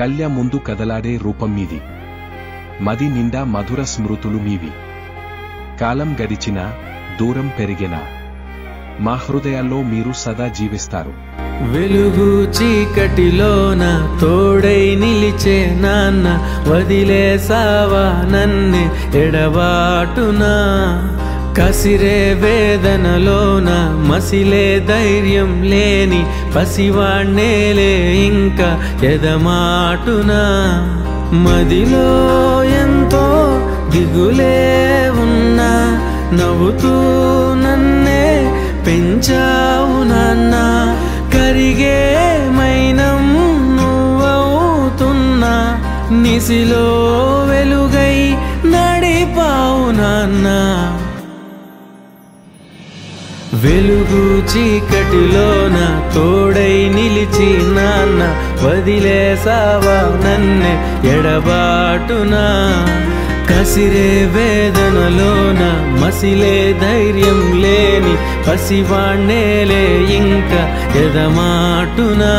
కళ్ళ ముందు కదలాడే రూపం మీది, మది నిండా మధుర స్మృతులు మీవి. కాలం గడిచినా దూరం పెరిగినా మా హృదయాల్లో మీరు సదా జీవిస్తారు. వెలుగు చీకటిలోన తోడై నిలిచే నాన్న, వదిలేసావా నన్నే ఎడబాటునా. కసిరే వేదనలోన మసిలే ధైర్యం లేని పసివాణ్ణేలే ఇంకా ఎదమాటునా. మదిలో ఎంతో దిగులే ఉన్నా నవ్వుతూ నన్నే పెంచావు నాన్న. కరిగే మైనం నువ్వవుతున్నా, నిసిలో వెలుగై నడిపావు నాన్న. వెలుగు చీకటిలోన తోడై నిలిచి నాన్న, వదిలేసావా నన్నే ఎడబాటునా. కసిరే వేదనలోన మసిలే ధైర్యం లేని పసివాణ్ణేలే ఇంకా ఎదమాటునా.